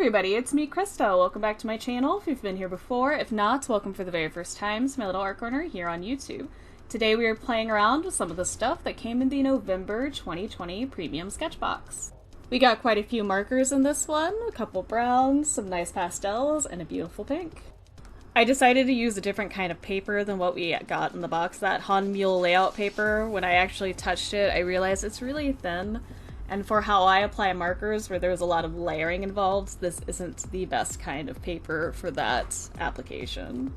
everybody, it's me, Krista. Welcome back to my channel if you've been here before. If not, welcome for the very first time to my little art corner here on YouTube. Today we are playing around with some of the stuff that came in the November 2020 Premium Sketchbox. We got quite a few markers in this one, a couple browns, some nice pastels, and a beautiful pink. I decided to use a different kind of paper than what we got in the box, that Han Mule layout paper. When I actually touched it, I realized it's really thin. And for how I apply markers, where there's a lot of layering involved, this isn't the best kind of paper for that application.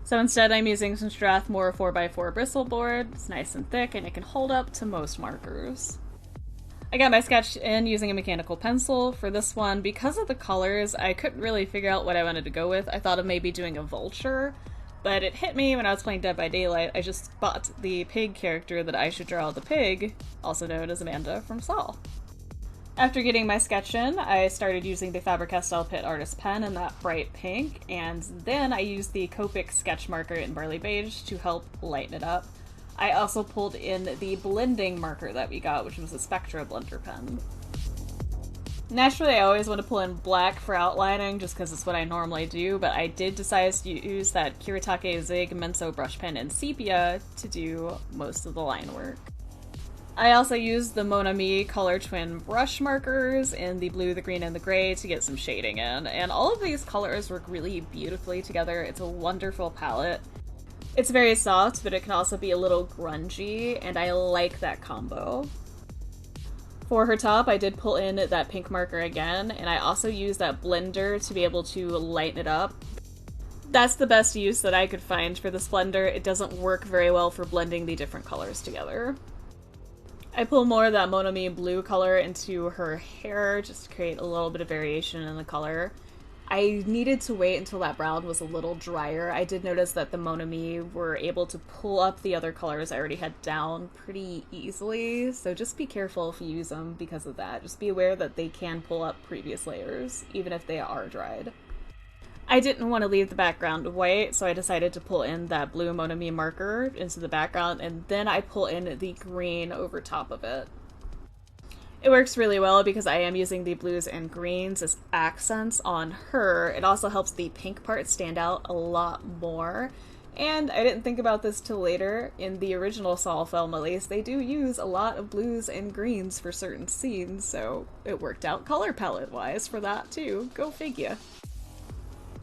So instead I'm using some Strathmore 4x4 bristle board. It's nice and thick and it can hold up to most markers. I got my sketch in using a mechanical pencil. For this one, because of the colors, I couldn't really figure out what I wanted to go with. I thought of maybe doing a vulture, but it hit me when I was playing Dead by Daylight. I just bought the pig character that I should draw the pig, also known as Amanda from Saw. After getting my sketch in, I started using the Faber-Castell Pitt Artist Pen in that bright pink, and then I used the Copic sketch marker in Barley Beige to help lighten it up. I also pulled in the blending marker that we got, which was a Spectra blender pen. Naturally, I always want to pull in black for outlining, just because it's what I normally do, but I did decide to use that Kiritake Zig Menso brush pen in Sepia to do most of the line work. I also used the Mon Ami Color Twin brush markers in the blue, the green, and the gray to get some shading in, and all of these colors work really beautifully together. It's a wonderful palette. It's very soft, but it can also be a little grungy, and I like that combo. For her top, I did pull in that pink marker again, and I also used that blender to be able to lighten it up. That's the best use that I could find for this blender. It doesn't work very well for blending the different colors together. I pull more of that Mon Ami blue color into her hair just to create a little bit of variation in the color. I needed to wait until that brown was a little drier. I did notice that the Mon Ami were able to pull up the other colors I already had down pretty easily, so just be careful if you use them because of that. Just be aware that they can pull up previous layers, even if they are dried. I didn't want to leave the background white, so I decided to pull in that blue Mon Ami marker into the background, and then I pull in the green over top of it. It works really well because I am using the blues and greens as accents on her. It also helps the pink part stand out a lot more. And I didn't think about this till later. In the original Saw film, at least, they do use a lot of blues and greens for certain scenes, so it worked out color palette-wise for that too. Go figure.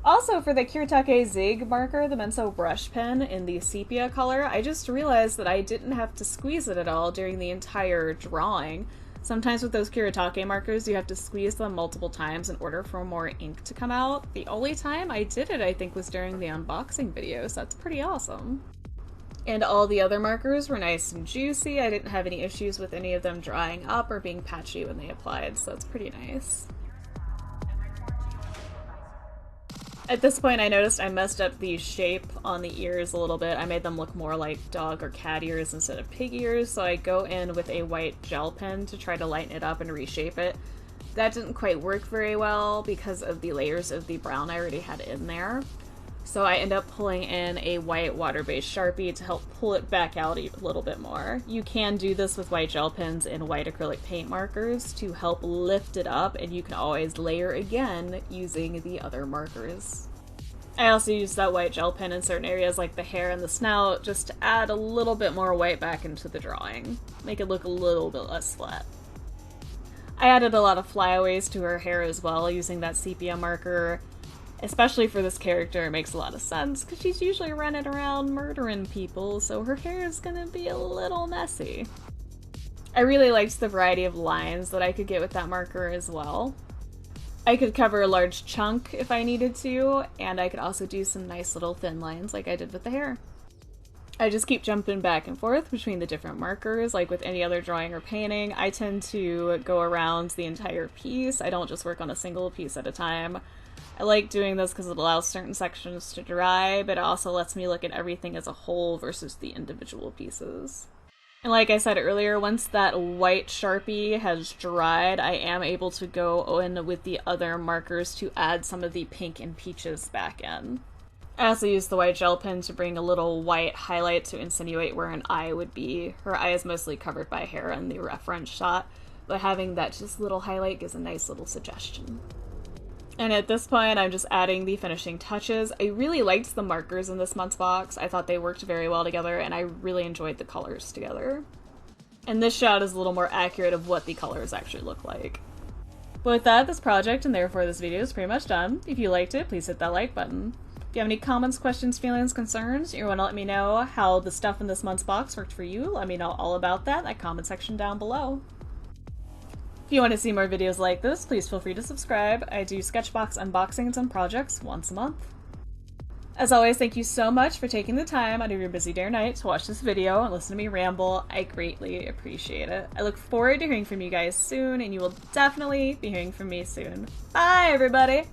Also, for the Kiritake Zig marker, the Menso brush pen in the sepia color, I just realized that I didn't have to squeeze it at all during the entire drawing. Sometimes with those Kiritake markers, you have to squeeze them multiple times in order for more ink to come out. The only time I did it, I think, was during the unboxing video, so that's pretty awesome. And all the other markers were nice and juicy. I didn't have any issues with any of them drying up or being patchy when they applied, so that's pretty nice. At this point, I noticed I messed up the shape on the ears a little bit. I made them look more like dog or cat ears instead of pig ears, so I go in with a white gel pen to try to lighten it up and reshape it. That didn't quite work very well because of the layers of the brown I already had in there. So I end up pulling in a white water-based Sharpie to help pull it back out a little bit more. You can do this with white gel pens and white acrylic paint markers to help lift it up, and you can always layer again using the other markers. I also use that white gel pen in certain areas like the hair and the snout just to add a little bit more white back into the drawing. Make it look a little bit less flat. I added a lot of flyaways to her hair as well using that sepia marker. Especially for this character, it makes a lot of sense, because she's usually running around murdering people, so her hair is gonna be a little messy. I really liked the variety of lines that I could get with that marker as well. I could cover a large chunk if I needed to, and I could also do some nice little thin lines like I did with the hair. I just keep jumping back and forth between the different markers. Like with any other drawing or painting, I tend to go around the entire piece. I don't just work on a single piece at a time. I like doing this because it allows certain sections to dry, but it also lets me look at everything as a whole versus the individual pieces. And like I said earlier, once that white Sharpie has dried, I am able to go in with the other markers to add some of the pink and peaches back in. I also used the white gel pen to bring a little white highlight to insinuate where an eye would be. Her eye is mostly covered by hair in the reference shot, but having that just little highlight gives a nice little suggestion. And at this point, I'm just adding the finishing touches. I really liked the markers in this month's box. I thought they worked very well together, and I really enjoyed the colors together. And this shot is a little more accurate of what the colors actually look like. But with that, this project, and therefore this video, is pretty much done. If you liked it, please hit that like button. If you have any comments, questions, feelings, concerns, or you want to let me know how the stuff in this month's box worked for you, let me know all about that in that comment section down below. If you want to see more videos like this, please feel free to subscribe. I do SketchBox unboxings and projects once a month. As always, thank you so much for taking the time out of your busy day or night to watch this video and listen to me ramble. I greatly appreciate it. I look forward to hearing from you guys soon, and you will definitely be hearing from me soon. Bye, everybody!